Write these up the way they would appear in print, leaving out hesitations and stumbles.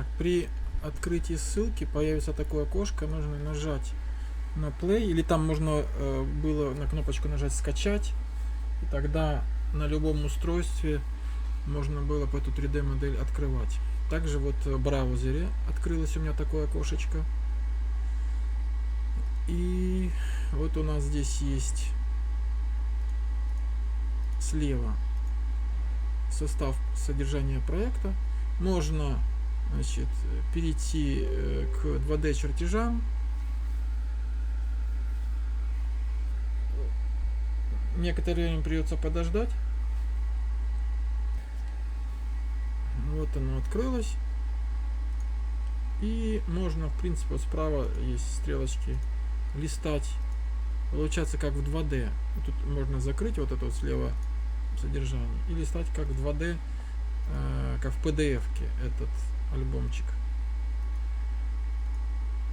Так, при открытии ссылки появится такое окошко, нужно нажать на play, или там можно было на кнопочку нажать скачать, и тогда на любом устройстве можно было бы эту 3D модель открывать. Также вот в браузере открылось у меня такое окошечко. И вот у нас здесь есть слева состав содержания проекта. Можно, значит, перейти к 2D чертежам. Некоторое время придется подождать. Вот оно открылось. И можно, в принципе, вот справа есть стрелочки, листать. Получается как в 2D. Тут можно закрыть вот это вот слева содержание и листать как в 2D, как в PDF-ке этот альбомчик.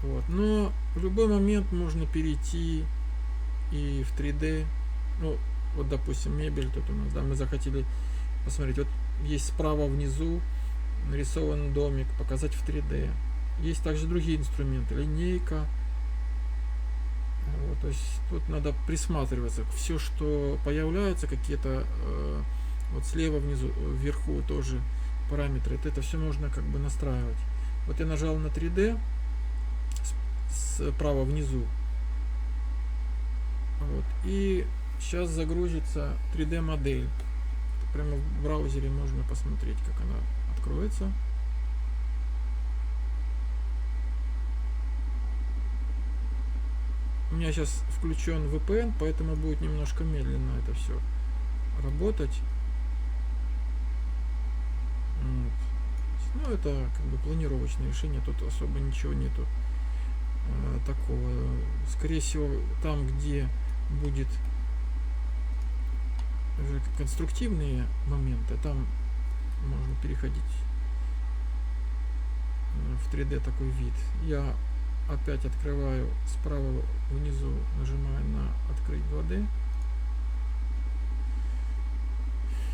Вот. Но в любой момент можно перейти и в 3D. Ну, вот, допустим, мебель тут у нас, да, мы захотели посмотреть. Вот есть справа внизу нарисован домик, показать в 3D. Есть также другие инструменты, линейка. Вот, то есть тут надо присматриваться. Все, что появляется, какие-то вот слева внизу, вверху тоже параметры. Это все можно как бы настраивать. Вот я нажал на 3D справа внизу. Вот, и сейчас загрузится 3D модель. Прямо в браузере можно посмотреть, как она откроется. У меня сейчас включен VPN, поэтому будет немножко медленно это все работать. Вот. Ну, это как бы планировочное решение, тут особо ничего нету такого. Скорее всего, там, где будет конструктивные моменты, там можно переходить в 3D такой вид. Я опять открываю справа внизу, нажимаю на открыть 2D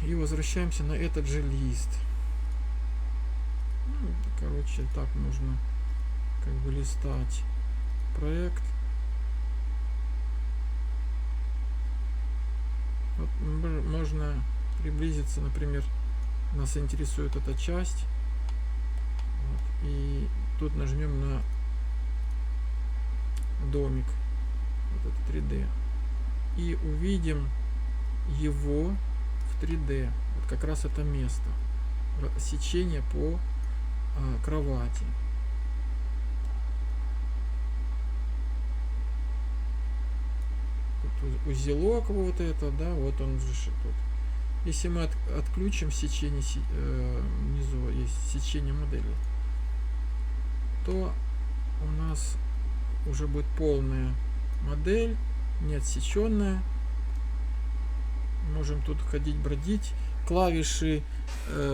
и возвращаемся на этот же лист. Ну, короче, так можно как бы листать проект. Вот, можно приблизиться, например, нас интересует эта часть. Вот, и тут нажмем на домик, вот это 3D, и увидим его в 3D. Вот как раз это место, сечение по кровати. Тут узелок вот это, да, вот он же тут. Если мы отключим сечение, внизу есть сечение модели, то у нас уже будет полная модель, не отсеченная. Можем тут ходить, бродить. Клавиши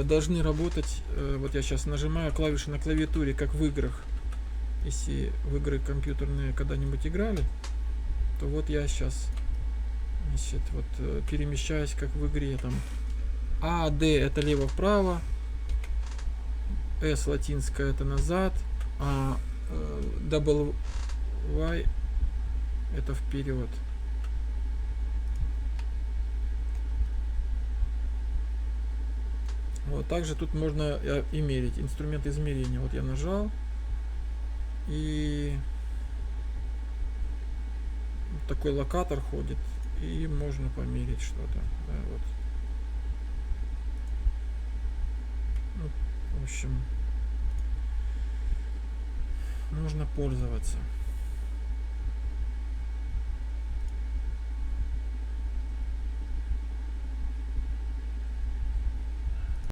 должны работать. Вот я сейчас нажимаю клавиши на клавиатуре, как в играх. Если в игры компьютерные когда-нибудь играли, то вот я сейчас, значит, вот перемещаюсь как в игре. Там А, Д это лево-вправо, С латинская это назад, а W Y это вперед. Вот, также тут можно и мерить, инструмент измерения. Вот я нажал, и такой локатор ходит, и можно померить что-то. Да, вот. Ну, в общем, нужно пользоваться.